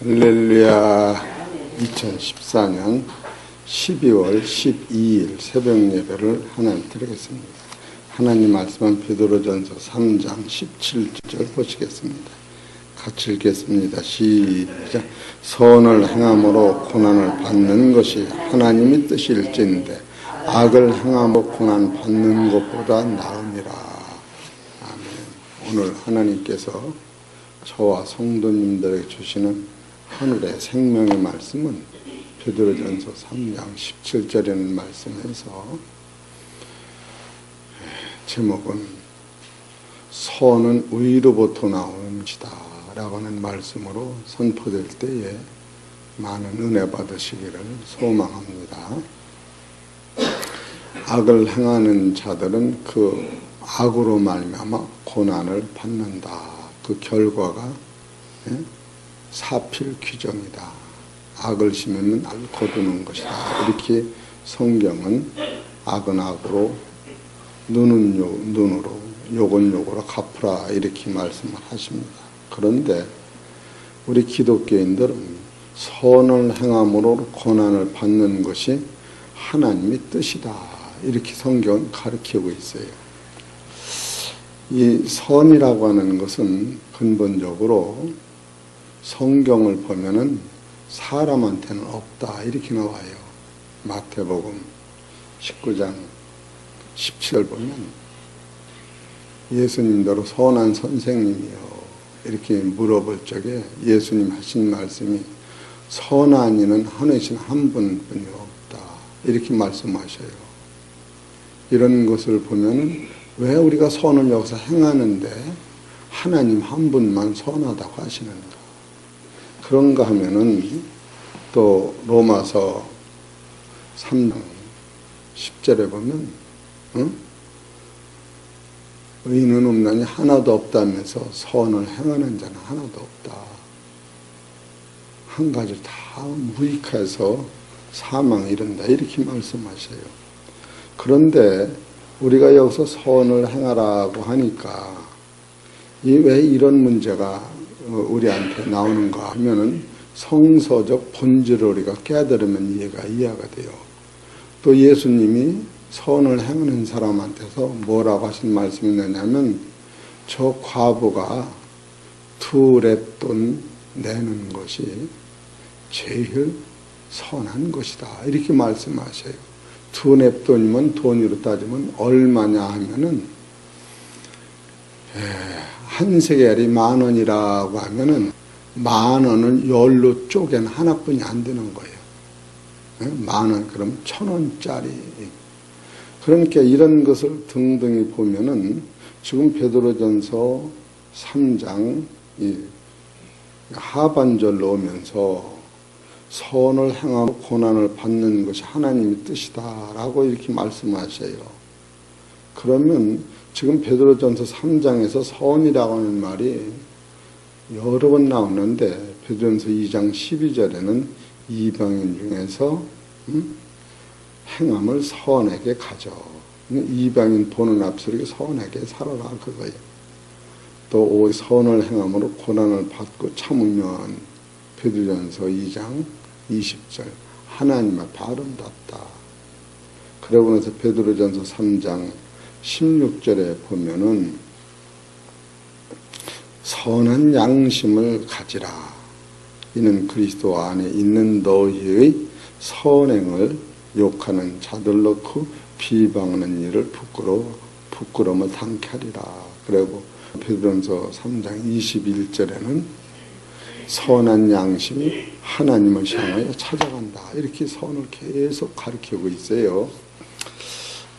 할렐루야. 2014년 12월 12일 새벽 예배를 하나님 드리겠습니다. 하나님 말씀은 베드로전서 3장 17절 보시겠습니다. 같이 읽겠습니다. 시작. 선을 행함으로 고난을 받는 것이 하나님의 뜻일진데 악을 행함으로 고난 받는 것보다 나으니라. 아멘. 오늘 하나님께서 저와 성도님들에게 주시는 하늘의 생명의 말씀은 베드로전서 3장 17절이라는 말씀에서 제목은 선은 의로부터 나오는 것이다 라고 하는 말씀으로 선포될 때에 많은 은혜 받으시기를 소망합니다. 악을 행하는 자들은 그 악으로 말미암아 고난을 받는다. 그 결과가 사필 규정이다. 악을 심으면 악을 거두는 것이다. 이렇게 성경은 악은 악으로 눈은 눈으로 욕은 욕으로 갚으라 이렇게 말씀을 하십니다. 그런데 우리 기독교인들은 선을 행함으로 고난을 받는 것이 하나님의 뜻이다. 이렇게 성경은 가르치고 있어요. 이 선이라고 하는 것은 근본적으로 성경을 보면은 사람한테는 없다 이렇게 나와요. 마태복음 19장 17절 보면 예수님대로 선한 선생님이요 이렇게 물어볼 적에 예수님 하신 말씀이 선한 이는 하늘이신 한 분뿐이 없다 이렇게 말씀하셔요. 이런 것을 보면은 왜 우리가 선을 여기서 행하는데 하나님 한 분만 선하다고 하시는가? 그런가 하면은 또 로마서 3장 10절에 보면 의인은 없나니 하나도 없다면서 선을 행하는 자는 하나도 없다. 한 가지 다 무익해서 사망에 이른다 이렇게 말씀하셔요. 그런데 우리가 여기서 선을 행하라고 하니까 왜 이런 문제가 우리한테 나오는가 하면은 성서적 본질을 우리가 깨달으면 이해가 돼요. 또 예수님이 선을 행하는 사람한테서 뭐라고 하신 말씀이 있느냐면 저 과부가 2렙돈 내는 것이 제일 선한 것이다. 이렇게 말씀하셔요. 2렙돈이면 돈으로 따지면 얼마냐 하면은 한 세겔이 10,000원이라고 하면은 10,000원을 10로 쪼갠 하나뿐이 안 되는 거예요. 10,000원 그럼 1,000원짜리. 그러니까 이런 것을 등등히 보면은 지금 베드로전서 3장 하반절로 오면서 선을 행하고 고난을 받는 것이 하나님의 뜻이다라고 이렇게 말씀하셔요. 그러면 지금 베드로전서 3장에서 선이라고 하는 말이 여러 번 나오는데 베드로전서 2장 12절에는 이방인 중에서 행함을 선에게 가져. 이방인 보는 앞서게 선에게 살아라 그거예요. 또 선을 행함으로 고난을 받고 참으면 베드로전서 2장 20절 하나님 앞에 아름답다. 그러고 나서 베드로전서 3장 16절에 보면은 선한 양심을 가지라. 이는 그리스도 안에 있는 너희의 선행을 욕하는 자들로 비방하는 일을 부끄러움을 당케 하리라. 그리고 베드로전서 3장 21절에는 선한 양심이 하나님을 향하여 찾아간다. 이렇게 선을 계속 가르치고 있어요.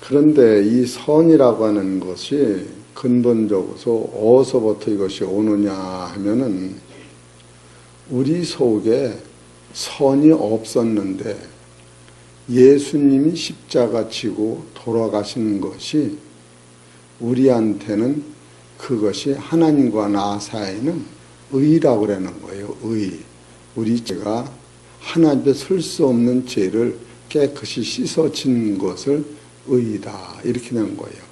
그런데 이 선이라고 하는 것이 근본적으로 어디서부터 이것이 오느냐 하면은 우리 속에 선이 없었는데 예수님이 십자가 지고 돌아가신 것이 우리한테는 그것이 하나님과 나 사이에는 의라고 그러는 거예요. 의. 우리 죄가 하나님께 쓸 수 없는 죄를 깨끗이 씻어진 것을 의다 이렇게 된 거예요.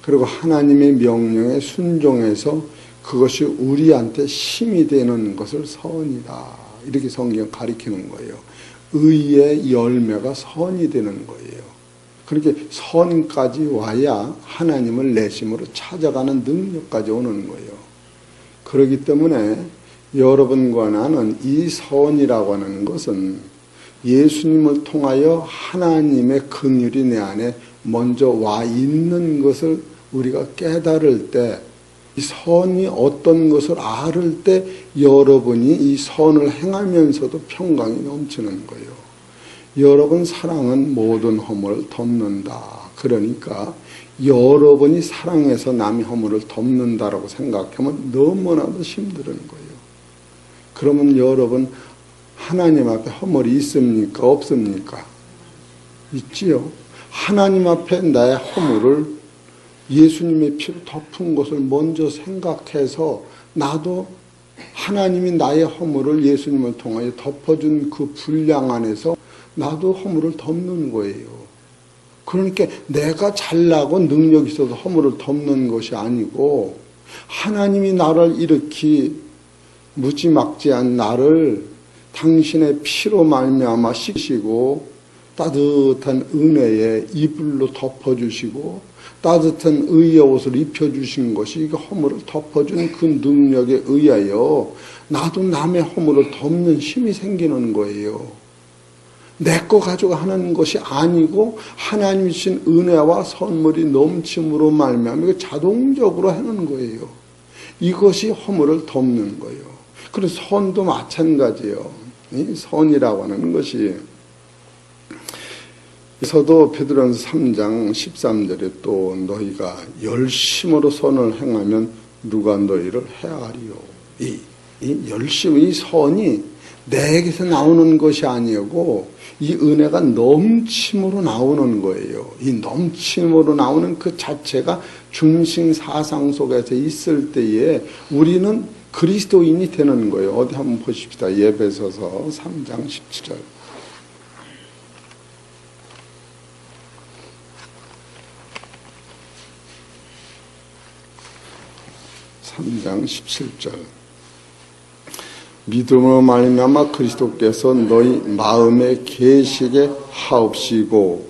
그리고 하나님의 명령에 순종해서 그것이 우리한테 힘이 되는 것을 선이다. 이렇게 성경 가리키는 거예요. 의의 열매가 선이 되는 거예요. 그렇게 선까지 와야 하나님을 내심으로 찾아가는 능력까지 오는 거예요. 그렇기 때문에 여러분과 나는 이 선이라고 하는 것은 예수님을 통하여 하나님의 긍휼이 내 안에 먼저 와 있는 것을 우리가 깨달을 때, 이 선이 어떤 것을 알을 때 여러분이 이 선을 행하면서도 평강이 넘치는 거예요. 여러분 사랑은 모든 허물을 덮는다. 그러니까 여러분이 사랑해서 남의 허물을 덮는다라고 생각하면 너무나도 힘든 거예요. 그러면 여러분 하나님 앞에 허물이 있습니까? 없습니까? 있지요. 하나님 앞에 나의 허물을 예수님의 피로 덮은 것을 먼저 생각해서 나도 하나님이 나의 허물을 예수님을 통하여 덮어준 그 분량 안에서 나도 허물을 덮는 거예요. 그러니까 내가 잘나고 능력이 있어서 허물을 덮는 것이 아니고 하나님이 나를 이렇게 무지막지한 나를 당신의 피로 말미암아 씻으시고 따뜻한 은혜의 이불로 덮어주시고 따뜻한 의의 옷을 입혀주신 것이 허물을 덮어준 그 능력에 의하여 나도 남의 허물을 덮는 힘이 생기는 거예요. 내 거 가지고 하는 것이 아니고 하나님이 주신 은혜와 선물이 넘침으로 말미암아 이거 자동적으로 하는 거예요. 이것이 허물을 덮는 거예요. 그래서 선도 마찬가지예요. 이 선이라고 하는 것이 사도 베드로전서 3장 13절에 또 너희가 열심으로 선을 행하면 누가 너희를 해하리요. 이 열심히 이 선이 내게서 나오는 것이 아니고 이 은혜가 넘침으로 나오는 거예요. 이 넘침으로 나오는 그 자체가 중심 사상 속에서 있을 때에 우리는 그리스도인이 되는 거예요. 어디 한번 보십시다. 에베소서 3장 17절. 3장 17절. 믿음으로 말미암아 그리스도께서 너희 마음에 계시게 하옵시고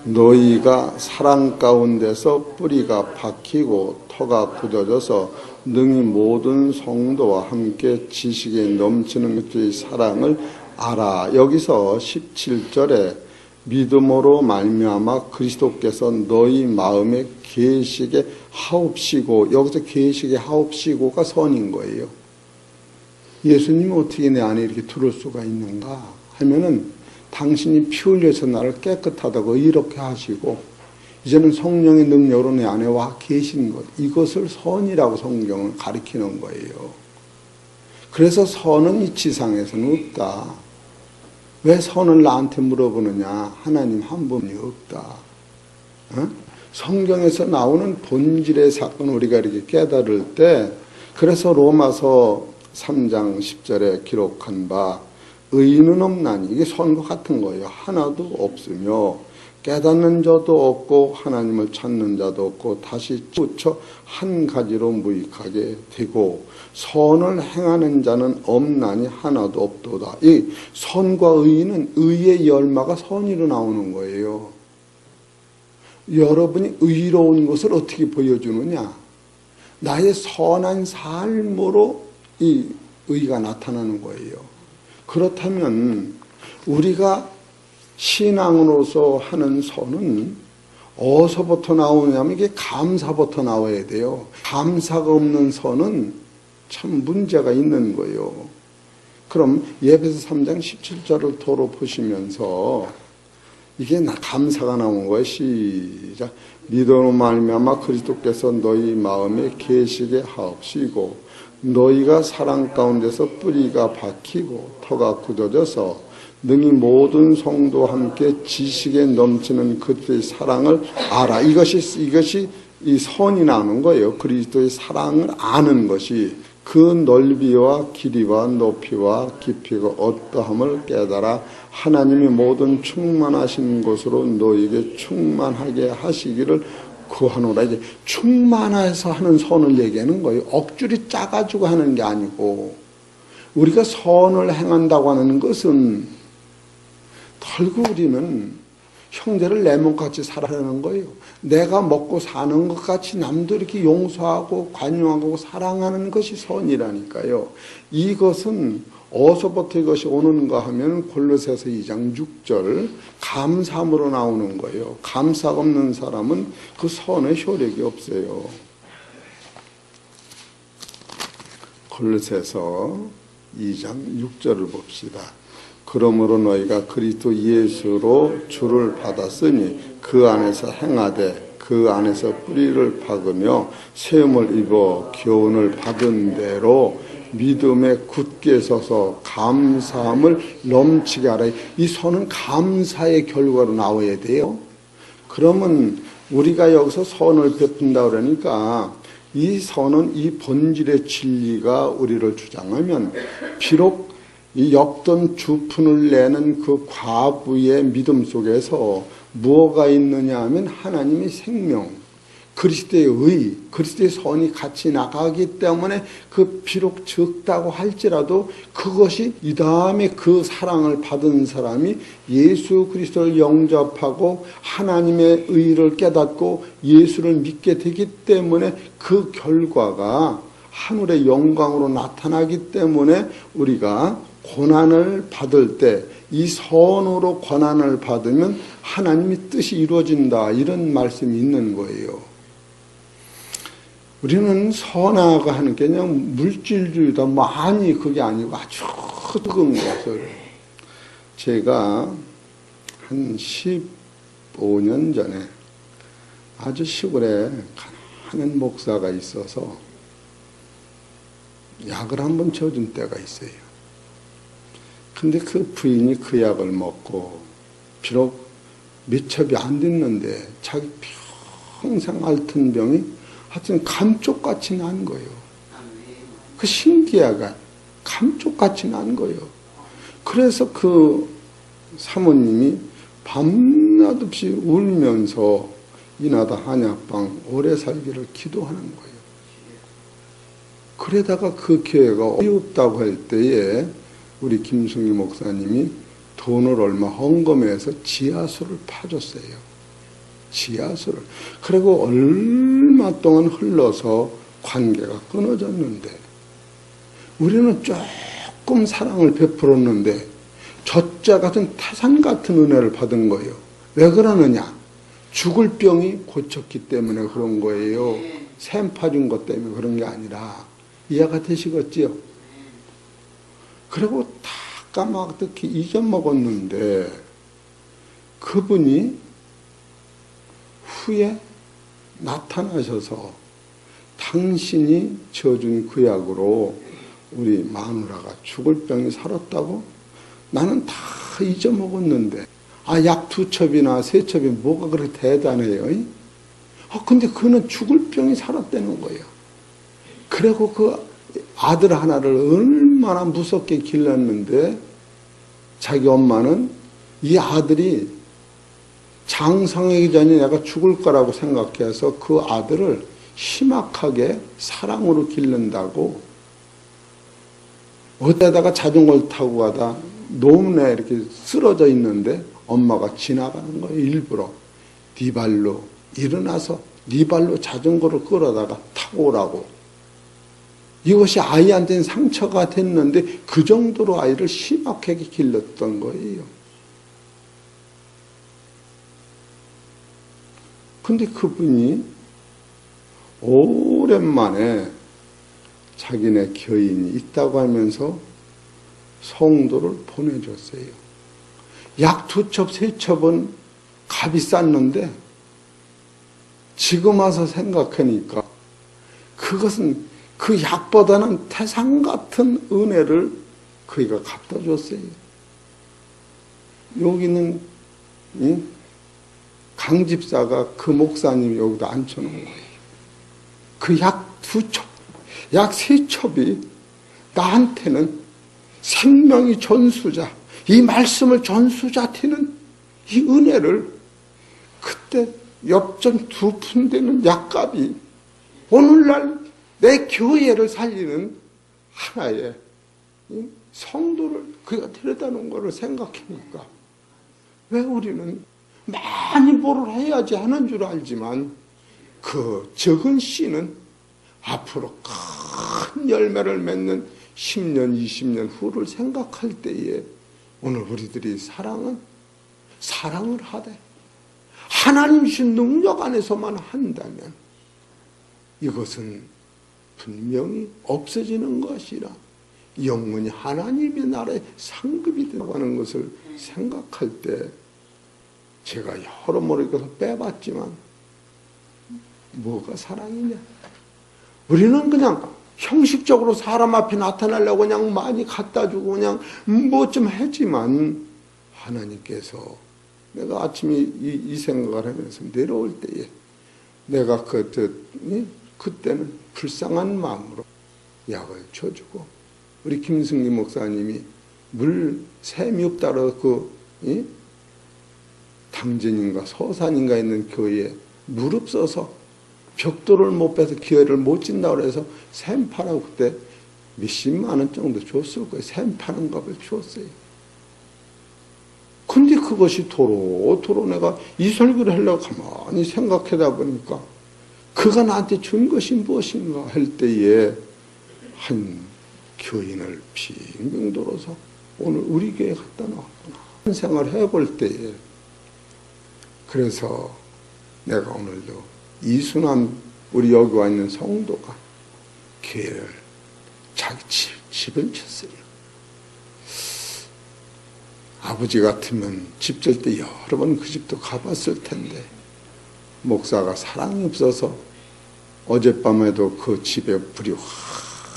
너희가 사랑 가운데서 뿌리가 박히고 터가 굳어져서 능히 모든 성도와 함께 지식에 넘치는 그의 사랑을 알아. 여기서 17절에 믿음으로 말미암아 그리스도께서 너희 마음에 계시게 하옵시고, 여기서 계시게 하옵시고가 선인 거예요. 예수님이 어떻게 내 안에 이렇게 들어올 수가 있는가 하면은 당신이 피 흘려서 나를 깨끗하다고 의롭게 하시고 이제는 성령의 능력으로 내 안에 와 계신 것, 이것을 선이라고 성경은 가리키는 거예요. 그래서 선은 이 지상에서는 없다. 왜 선을 나한테 물어보느냐? 하나님 한 분이 없다. 성경에서 나오는 본질의 사건을 우리가 이렇게 깨달을 때, 그래서 로마서 3장 10절에 기록한 바 의인은 없나니, 이게 선과 같은 거예요. 하나도 없으며 깨닫는 자도 없고 하나님을 찾는 자도 없고 다시 치우쳐 한 가지로 무익하게 되고 선을 행하는 자는 없나니 하나도 없도다. 이 선과 의는 의의 열매가 선으로 나오는 거예요. 여러분이 의로운 것을 어떻게 보여주느냐? 나의 선한 삶으로 이 의가 나타나는 거예요. 그렇다면 우리가 신앙으로서 하는 선은 어디서부터 나오냐면 이게 감사부터 나와야 돼요. 감사가 없는 선은 참 문제가 있는 거예요. 그럼 에베소 3장 17절을 도로 보시면서 이게 감사가 나온 거예요. 시작. 믿음으로 말미암아 그리스도께서 너희 마음에 계시게 하옵시고 너희가 사랑 가운데서 뿌리가 박히고 터가 굳어져서 능히 모든 성도와 함께 지식에 넘치는 그리스도의 사랑을 알아. 이것이 이 선이 나오는 거예요. 그리스도의 사랑을 아는 것이 그 넓이와 길이와 높이와 깊이가 어떠함을 깨달아 하나님이 모든 충만하신 것으로 너희에게 충만하게 하시기를 구하노라. 이제 충만해서 하는 선을 얘기하는 거예요. 억줄이 짜가지고 하는 게 아니고, 우리가 선을 행한다고 하는 것은 결국 우리는 형제를 내 몸같이 살아가는 거예요. 내가 먹고 사는 것 같이 남도 이렇게 용서하고 관용하고 사랑하는 것이 선이라니까요. 이것은 어디서부터 이것이 오는가 하면 골로새서 2장 6절 감사함으로 나오는 거예요. 감사가 없는 사람은 그 선의 효력이 없어요. 골로새서 2장 6절을 봅시다. 그러므로 너희가 그리스도 예수로 주를 받았으니 그 안에서 행하되 그 안에서 뿌리를 박으며 세움을 입어 교훈을 받은 대로 믿음에 굳게 서서 감사함을 넘치게 하라. 이 선은 감사의 결과로 나와야 돼요. 그러면 우리가 여기서 선을 베푼다 그러니까 이 선은 이 본질의 진리가 우리를 주장하면 비록 이 엽던 주푼을 내는 그 과부의 믿음 속에서 무엇가 있느냐 하면 하나님의 생명, 그리스도의 의, 그리스도의 선이 같이 나가기 때문에 그 비록 적다고 할지라도 그것이 이 다음에 그 사랑을 받은 사람이 예수 그리스도를 영접하고 하나님의 의를 깨닫고 예수를 믿게 되기 때문에 그 결과가 하늘의 영광으로 나타나기 때문에 우리가 고난을 받을 때 이 선으로 고난을 받으면 하나님의 뜻이 이루어진다, 이런 말씀이 있는 거예요. 우리는 선하고 하는 게 그냥 물질주의다 많이 그게 아니고 아주 뜨거운 것을 제가 한 15년 전에 아주 시골에 가난한 목사가 있어서 약을 한번 줘준 때가 있어요. 근데 그 부인이 그 약을 먹고 비록 몇 첩이 안 됐는데 자기 평생 앓던 병이 하여튼 감쪽같이 난 거예요. 그 신기하가 감쪽같이 난 거예요. 그래서 그 사모님이 밤낮 없이 울면서 이나다 한약방 오래 살기를 기도하는 거예요. 그러다가 그 교회가 어이없다고 할 때에 우리 김승희 목사님이 돈을 얼마 헌금해서 지하수를 파줬어요. 지하수를. 그리고 얼마 동안 흘러서 관계가 끊어졌는데 우리는 조금 사랑을 베풀었는데 젖자 같은 태산 같은 은혜를 받은 거예요. 왜 그러느냐? 죽을 병이 고쳤기 때문에 그런 거예요. 샘 파준 것 때문에 그런 게 아니라. 이해가 되시겠지요? 그리고 다 까맣게 잊어먹었는데 그분이 후에 나타나셔서 당신이 지어준 그 약으로 우리 마누라가 죽을 병이 살았다고? 나는 다 잊어먹었는데 약 2첩이나 3첩이 뭐가 그렇게 대단해요? 근데 그는 죽을 병이 살았다는 거예요. 그리고 그 아들 하나를 얼마나 무섭게 길렀는데 자기 엄마는 이 아들이 장성하기 전에 내가 죽을 거라고 생각해서 그 아들을 심각하게 사랑으로 기른다고 어디다가 자전거를 타고 가다 노문에 이렇게 쓰러져 있는데 엄마가 지나가는 거예요. 일부러 네 발로 일어나서 네 발로 자전거를 끌어다가 타고 오라고. 이것이 아이한테는 상처가 됐는데 그 정도로 아이를 심하게 길렀던 거예요. 근데 그분이 오랜만에 자기네 교인이 있다고 하면서 성도를 보내줬어요. 약 2첩, 3첩은 값이 쌌는데 지금 와서 생각하니까 그것은 그 약보다는 태산 같은 은혜를 그이가 갖다 줬어요. 여기는 강집사가 그 목사님이 여기다 앉혀놓은 거예요. 그 약 2첩, 약 3첩이 나한테는 생명이 전수자, 이 말씀을 전수자 되는 이 은혜를 그때 엽전 2푼 되는 약값이 오늘날 내 교회를 살리는 하나의 성도를 그가 데려다 놓은 것을 생각해보니까 왜 우리는 많이 뭐를 해야지 하는 줄 알지만 그 적은 씨는 앞으로 큰 열매를 맺는 10년, 20년 후를 생각할 때에 오늘 우리들이 사랑을 하되 하나님 주신 능력 안에서만 한다면 이것은 분명히 없어지는 것이라 영원히 하나님의 나라의 상급이 되어가는 것을 생각할 때 제가 여러모로 이것을 빼봤지만 뭐가 사랑이냐? 우리는 그냥 형식적으로 사람 앞에 나타나려고 그냥 많이 갖다 주고 그냥 뭐 좀 했지만 하나님께서 내가 아침에 이 생각을 하면서 내려올 때에 내가 그때는 불쌍한 마음으로 약을 줘주고 우리 김승리 목사님이 샘이 없다고 당진인가 서산인가 있는 교회에 무릎 써서 벽돌을 못 빼서 기회를 못 진다고 해서 샘 파라고 그때 몇십만 원 정도 줬을 거예요. 샘 파는 값을 줬어요. 근데 그것이 도로 내가 이 설교를 하려고 가만히 생각하다 보니까 그가 나한테 준 것이 무엇인가 할 때에 한 교인을 빙빙 돌아서 오늘 우리 교회에 갖다 놨구나 하는 생각을 해볼 때에 그래서 내가 오늘도 이순환 우리 여기 와 있는 성도가 교회를 자기 집을 쳤어요. 아버지 같으면 집 질 때 여러 번 그 집도 가봤을 텐데 목사가 사랑이 없어서 어젯밤에도 그 집에 불이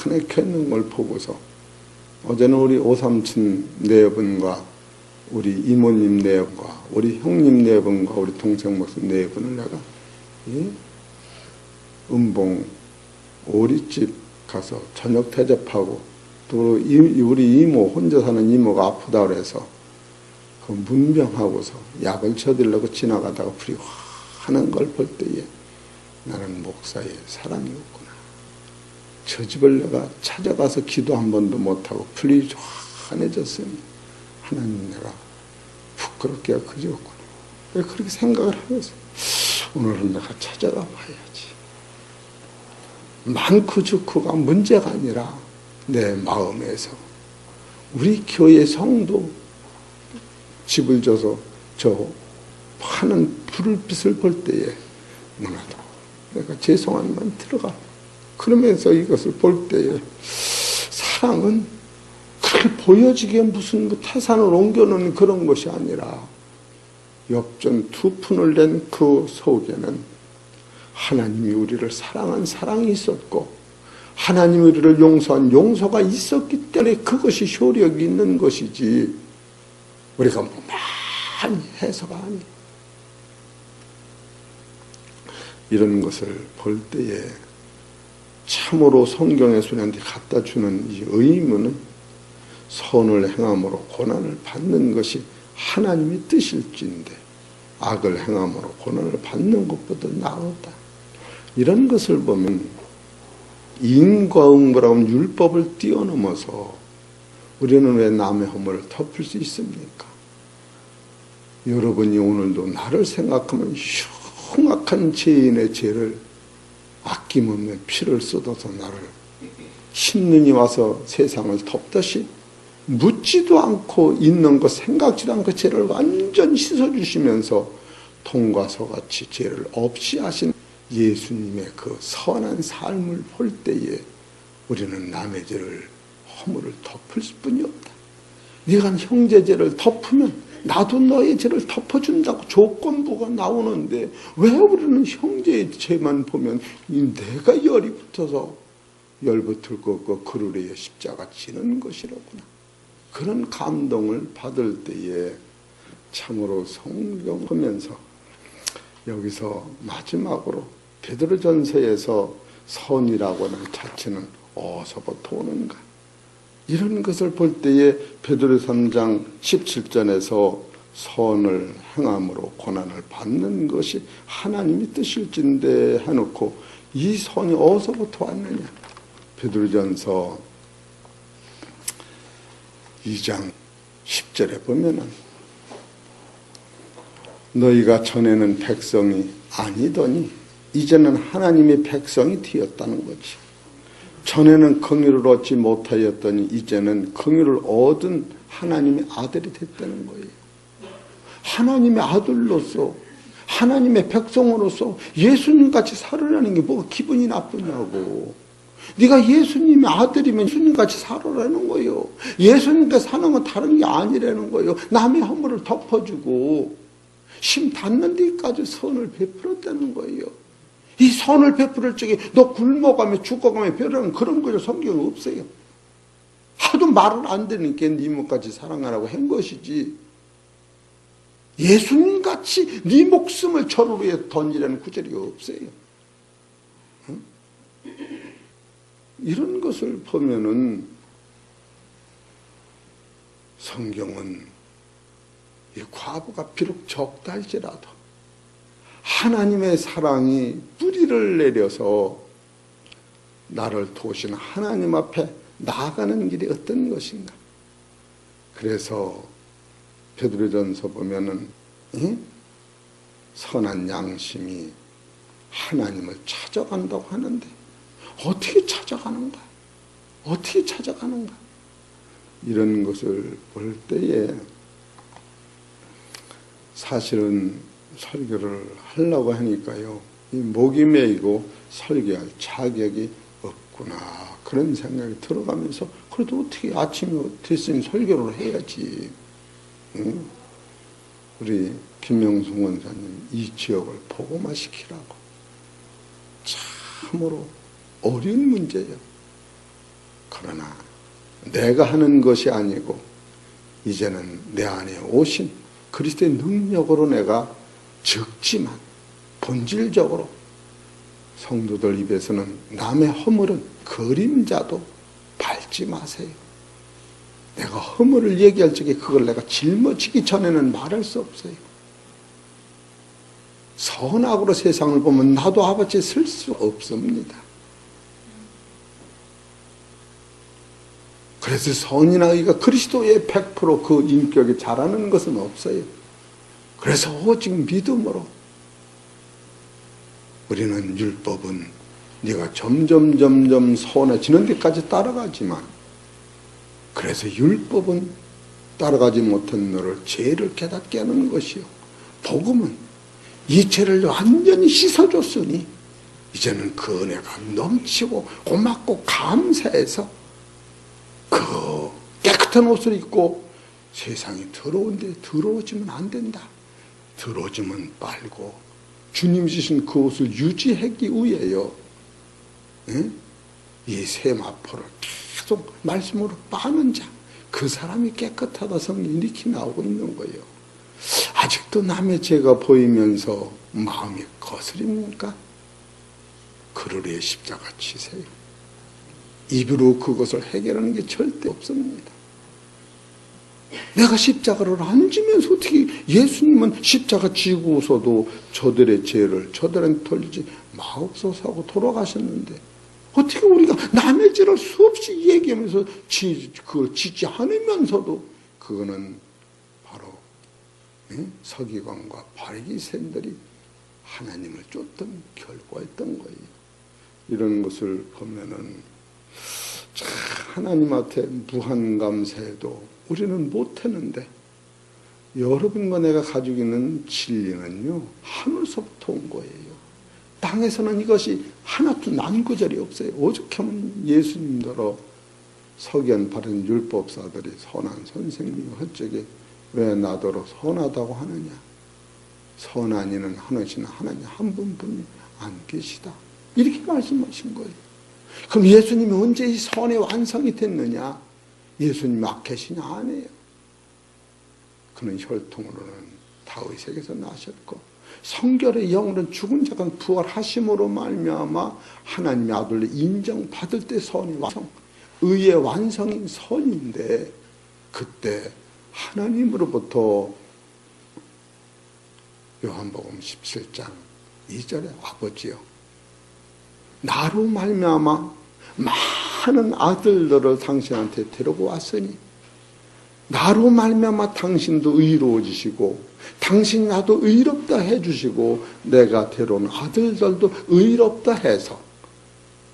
환하게 켜있는 걸 보고서 어제는 우리 오삼촌 네 분과 우리 이모님 네 분과 우리 형님 네 분과 우리 동생 목사 네 분을 내가 은봉 오리집 가서 저녁 대접하고 또 우리 이모 혼자 사는 이모가 아프다 그래서 그 문병하고서 약을 쳐드리려고 지나가다가 불이 환한 걸 볼 때에 나는 목사의 사랑이었구나. 저 집을 내가 찾아가서 기도 한 번도 못하고 불이 환해졌으니 하나님 내가 부끄럽게 그지었구나. 그렇게 생각을 하면서 오늘은 내가 찾아가 봐야지. 많고 적고가 문제가 아니라 내 마음에서 우리 교회 성도 집을 줘서 저 파는 불빛을 볼 때에 누나도 내가 죄송한 마음 들어가. 그러면서 이것을 볼 때에 사랑은 그렇게 보여지게 무슨 태산을 옮겨놓는 그런 것이 아니라 엽전 2푼을 낸 그 속에는 하나님이 우리를 사랑한 사랑이 있었고 하나님이 우리를 용서한 용서가 있었기 때문에 그것이 효력이 있는 것이지 우리가 뭐 많이 해서가 아니. 이런 것을 볼 때에 참으로 성경에서 우리한테 갖다 주는 이 의무는 선을 행함으로 고난을 받는 것이 하나님의 뜻일진데 악을 행함으로 고난을 받는 것보다 나으다. 이런 것을 보면 인과응보라고 하면 율법을 뛰어넘어서 우리는 왜 남의 허물을 덮을 수 있습니까? 여러분이 오늘도 나를 생각하면 흉악한 죄인의 죄를 아낌없는 피를 쏟아서 나를 신눈이 와서 세상을 덮듯이 묻지도 않고 있는 것 생각지도 않고 죄를 완전히 씻어주시면서 동과 서같이 죄를 없이 하신 예수님의 그 선한 삶을 볼 때에 우리는 남의 죄를 허물을 덮을 뿐이 없다. 네가 형제 죄를 덮으면 나도 너의 죄를 덮어준다고 조건부가 나오는데 왜 우리는 형제의 죄만 보면 내가 열이 붙어서 열 붙을 것 없고 그를 위해 십자가 지는 것이라구나. 그런 감동을 받을 때에 참으로 성경하면서 여기서 마지막으로 베드로전서에서 선이라고 하는 자체는 어디서부터 오는가? 이런 것을 볼 때에 베드로 3장 17절에서 선을 행함으로 고난을 받는 것이 하나님이 뜻일진데 해놓고 이 선이 어디서부터 왔느냐? 베드로전서 2장 10절에 보면은 너희가 전에는 백성이 아니더니 이제는 하나님의 백성이 되었다는 거지. 전에는 긍휼을 얻지 못하였더니 이제는 긍휼을 얻은 하나님의 아들이 됐다는 거예요. 하나님의 아들로서 하나님의 백성으로서 예수님같이 살으라는 게 뭐가 기분이 나쁘냐고. 네가 예수님의 아들이면 예수님같이 살아라는 거예요. 예수님께 사는 건 다른 게 아니라는 거예요. 남의 허물을 덮어주고 심 닿는 데까지 선을 베풀었다는 거예요. 이 선을 베풀을 적에 너 굶어가며 죽어가며 별하는 그런 거죠. 성경에 없어요. 하도 말을 안 들으니까 네 몸같이 사랑하라고 한 것이지, 예수님같이 네 목숨을 저를 위해 던지라는 구절이 없어요. 응? 이런 것을 보면은 성경은 이 과부가 비록 적다 할지라도 하나님의 사랑이 뿌리를 내려서 나를 도우시는 하나님 앞에 나아가는 길이 어떤 것인가. 그래서 베드로전서 보면은 선한 양심이 하나님을 찾아간다고 하는데 어떻게 찾아가는가? 어떻게 찾아가는가? 이런 것을 볼 때에 사실은 설교를 하려고 하니까요, 이 목이 메이고 설교할 자격이 없구나 그런 생각이 들어가면서, 그래도 어떻게 아침에 됐으니 설교를 해야지. 응? 우리 김명숙 원사님 이 지역을 복음화시키라고. 참으로 어려운 문제예요. 그러나 내가 하는 것이 아니고 이제는 내 안에 오신 그리스도의 능력으로 내가 적지만 본질적으로 성도들 입에서는 남의 허물은 그림자도 밟지 마세요. 내가 허물을 얘기할 적에 그걸 내가 짊어지기 전에는 말할 수 없어요. 선악으로 세상을 보면 나도 아버지 쓸 수 없습니다. 그래서 선이나 의가 그리스도의 100% 그 인격에 자라는 것은 없어요. 그래서 오직 믿음으로 우리는 율법은 네가 점점 선해지는 데까지 따라가지만, 그래서 율법은 따라가지 못한 너를 죄를 깨닫게 하는 것이요, 복음은 이 죄를 완전히 씻어줬으니 이제는 그 은혜가 넘치고 고맙고 감사해서 그 깨끗한 옷을 입고 세상이 더러운데 더러워지면 안 된다. 더러워지면 빨고 주님 주신 그 옷을 유지하기 위해요. 이 세마포를 계속 말씀으로 빠는 자, 그 사람이 깨끗하다 성경이 이렇게 나오고 있는 거예요. 아직도 남의 죄가 보이면서 마음이 거스립니까? 그를 십자가 치세요. 입으로 그것을 해결하는 게 절대 없습니다. 내가 십자가를 안 지면서 어떻게, 예수님은 십자가 지고서도 저들의 죄를 저들한테 돌리지 마옵소서 하고 돌아가셨는데, 어떻게 우리가 남의 죄를 수없이 얘기하면서 그걸 지지 않으면서도, 그거는 바로 서기관과 바리새인들이 하나님을 쫓던 결과였던 거예요. 이런 것을 보면은 하나님 앞에 무한감사해도 우리는 못했는데, 여러분과 내가 가지고 있는 진리는요, 하늘서부터 온 거예요. 땅에서는 이것이 하나도 난구절이 없어요. 오죽하면 예수님더러 서기관 바른 율법사들이 선한 선생님이 헛적에 왜 나더러 선하다고 하느냐. 선한 이는 하나신 하나님 한 분뿐이 안 계시다. 이렇게 말씀하신 거예요. 그럼 예수님이 언제 이 선의 완성이 됐느냐? 예수님이 악하시냐? 아니에요. 그는 혈통으로는 다윗에게서 나셨고, 성결의 영으로는 죽은 자가 부활하심으로 말미암아 하나님의 아들로 인정받을 때 선이 완성, 의의 완성인 선인데, 그때 하나님으로부터 요한복음 17장 2절에 아버지여 나로 말미암아 많은 아들들을 당신한테 데리고 왔으니 나로 말미암아 당신도 의로워지시고 당신이 나도 의롭다 해주시고 내가 데려온 아들들도 의롭다 해서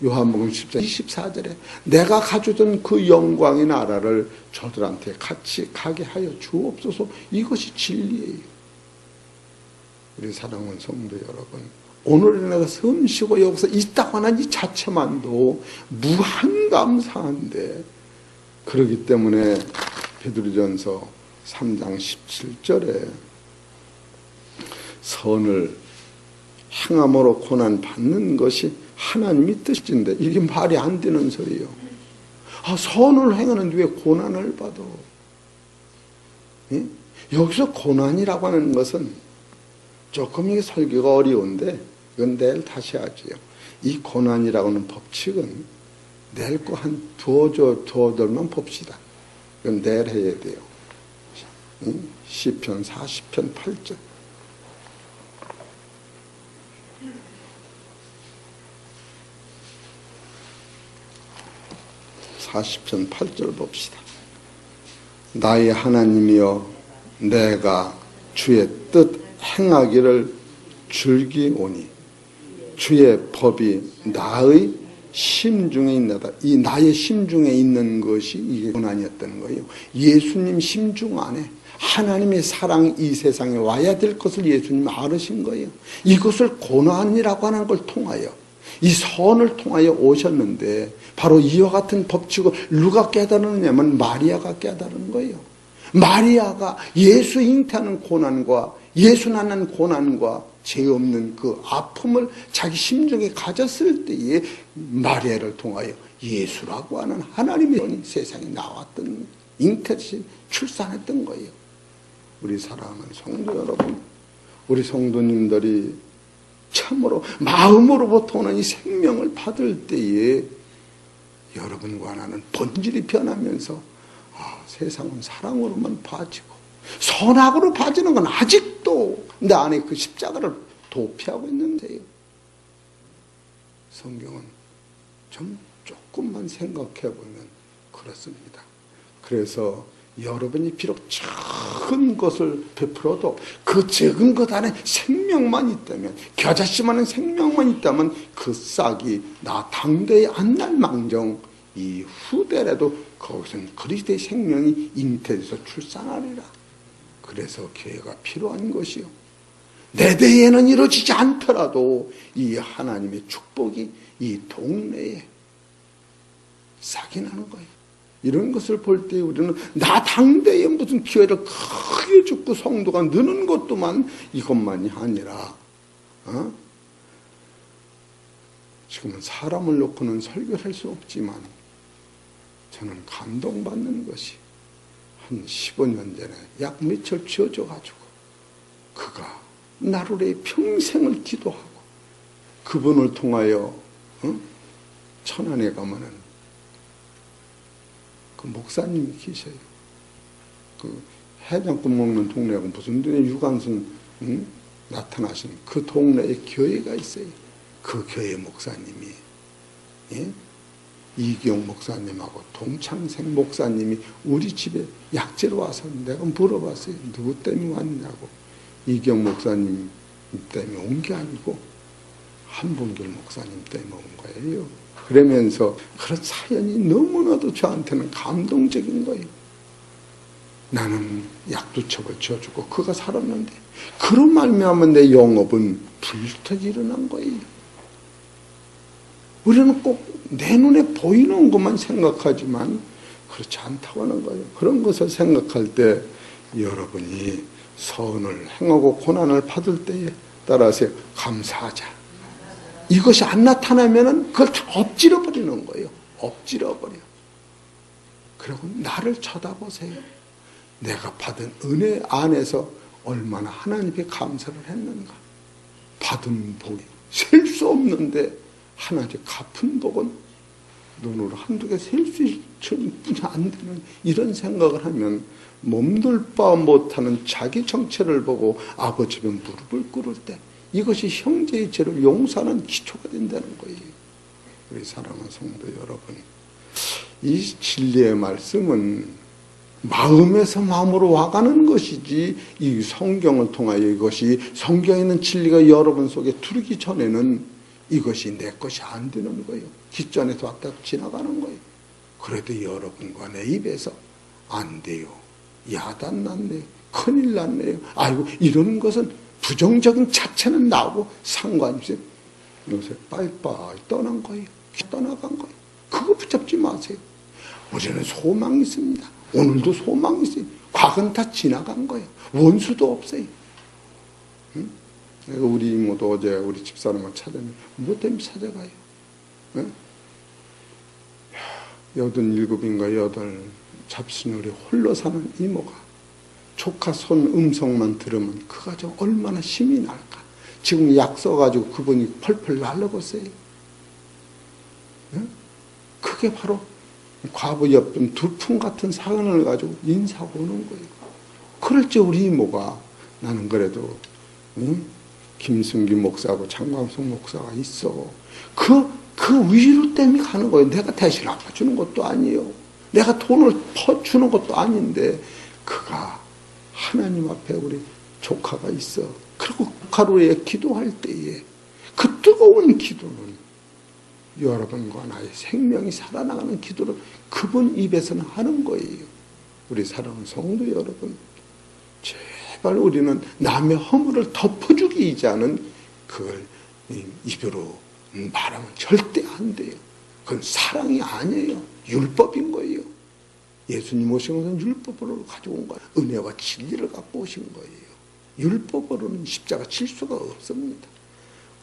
요한복음 10장 24절에 내가 가져던 그 영광의 나라를 저들한테 같이 가게 하여 주옵소서. 이것이 진리예요. 우리 사랑하는 성도 여러분, 오늘 내가 숨 쉬고 여기서 있다고 하는 이 자체만도 무한 감사한데, 그렇기 때문에 베드로전서 3장 17절에 선을 행함으로 고난 받는 것이 하나님의 뜻인데 이게 말이 안 되는 소리예요. 선을 행하는데 왜 고난을 받아? 예? 여기서 고난이라고 하는 것은 조금 이게 설교가 어려운데 이건 내일 다시 하지요. 이 고난이라고 하는 법칙은 내일 거 한 두어 절만 봅시다. 이건 내일 해야 돼요. 시편 40편 8절. 40편 8절 봅시다. 나의 하나님이여 내가 주의 뜻 행하기를 즐기오니 주의 법이 나의 심중에 있나다. 이 나의 심중에 있는 것이 이게 고난이었다는 거예요. 예수님 심중 안에 하나님의 사랑 이 세상에 와야 될 것을 예수님 알으신 거예요. 이것을 고난이라고 하는 걸 통하여 이 선을 통하여 오셨는데 바로 이와 같은 법칙을 누가 깨달았냐면 마리아가 깨달은 거예요. 마리아가 예수 잉태하는 고난과 예수 낳는 고난과 죄 없는 그 아픔을 자기 심정에 가졌을 때에 마리아를 통하여 예수라고 하는 하나님의 손이 세상에 나왔던 잉태시 출산했던 거예요. 우리 사랑하는 성도 여러분, 우리 성도님들이 참으로 마음으로부터 오는 이 생명을 받을 때에 여러분과 나는 본질이 변하면서 세상은 사랑으로만 봐지고 선악으로 봐지는 건 아직도 내 안에 그 십자가를 도피하고 있는데요. 성경은 좀 조금만 생각해 보면 그렇습니다. 그래서 여러분이 비록 작은 것을 베풀어도 그 적은 것 안에 생명만 있다면, 겨자씨만한 생명만 있다면 그 싹이 나 당대에 안 날 망정 이 후대라도 거기서는 그리스도의 생명이 잉태돼서 출산하리라. 그래서 교회가 필요한 것이요. 내 대에는 이루어지지 않더라도 이 하나님의 축복이 이 동네에 싹이 나는 거예요. 이런 것을 볼 때 우리는 나 당대에 무슨 교회를 크게 죽고 성도가 느는 것도만 이것만이 아니라 지금은 사람을 놓고는 설교를 할 수 없지만 저는 감동받는 것이 한 15년 전에 약 며칠 쥐어져가지고 그가 나를 위해 평생을 기도하고 그분을 통하여 천안에 가면은 그 목사님이 계셔요. 그 해장국 먹는 동네하고 무슨 동네 유관순 나타나신 그 동네에 교회가 있어요. 그 교회 목사님이 이경 목사님하고 동창생 목사님이 우리 집에 약재로 와서 내가 물어봤어요. 누구 때문에 왔냐고. 이경 목사님 때문에 온 게 아니고 한봉길 목사님 때문에 온 거예요. 그러면서 그런 사연이 너무나도 저한테는 감동적인 거예요. 나는 약두첩을 지어주고 그가 살았는데 그런 말미암아 내 영업은 불떡이 일어난 거예요. 우리는 꼭 내 눈에 보이는 것만 생각하지만 그렇지 않다고 하는 거예요. 그런 것을 생각할 때 여러분이 선을 행하고 고난을 받을 때에 따라서 감사하자. 이것이 안 나타나면은 그걸 다 엎질러 버리는 거예요. 엎질러 버려. 그리고 나를 쳐다보세요. 내가 받은 은혜 안에서 얼마나 하나님께 감사를 했는가. 받은 복이 셀 수 없는데 하나님께 갚은 복은 눈으로 한두 개 셀 수 있을 뿐이 안 되는 이런 생각을 하면 몸둘 바 못하는 자기 정체를 보고 아버지 앞에 무릎을 꿇을 때 이것이 형제의 죄를 용서하는 기초가 된다는 거예요. 우리 사랑하는 성도 여러분, 이 진리의 말씀은 마음에서 마음으로 와가는 것이지 이 성경을 통하여 이것이 성경에 있는 진리가 여러분 속에 들어오기 전에는 이것이 내 것이 안 되는 거예요. 귓전에서 왔다 지나가는 거예요. 그래도 여러분과 내 입에서 안 돼요. 야단 났네요. 큰일 났네요. 아이고 이런 것은 부정적인 자체는 나오고 상관이 없어요. 요새 빨리빨리 떠난 거예요. 떠나간 거예요. 그거 붙잡지 마세요. 우리는 소망이 있습니다. 오늘도 소망이 있어요. 과거는 다 지나간 거예요. 원수도 없어요. 응? 우리 이모도 어제 우리 집사람을 찾으면 뭐 때문에 찾아가요? 응? 87인가 8 잡순이 홀로 사는 이모가 조카 손 음성만 들으면 그 가정 얼마나 힘이 날까. 지금 약 써가지고 그분이 펄펄 날려보세요. 응? 그게 바로 과부 옆분 두품 같은 사연을 가지고 인사하고 오는 거예요. 그럴 때 우리 이모가 나는 그래도 응? 김승기 목사하고 장광숙 목사가 있어. 그 위로 때문에 가는 거예요. 내가 대신 아파주는 것도 아니에요. 내가 돈을 퍼주는 것도 아닌데 그가 하나님 앞에 우리 조카가 있어. 그리고 하루에 기도할 때에 그 뜨거운 기도는 여러분과 나의 생명이 살아나가는 기도를 그분 입에서는 하는 거예요. 우리 사랑하는 성도 여러분, 제발 우리는 남의 허물을 덮어주기 이자는 그걸 입으로 말하면 절대 안 돼요. 그건 사랑이 아니에요. 율법인 거예요. 예수님 오신 것은 율법으로 가져온 거예요. 은혜와 진리를 갖고 오신 거예요. 율법으로는 십자가 칠 수가 없습니다.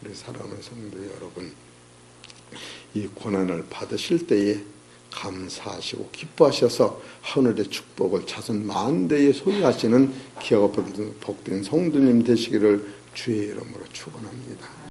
우리 사랑하는 성도 여러분, 이 고난을 받으실 때에 감사하시고 기뻐하셔서 하늘의 축복을 자손 만대에 소유하시는 기업을 복된 성도님 되시기를 주의 이름으로 축원합니다.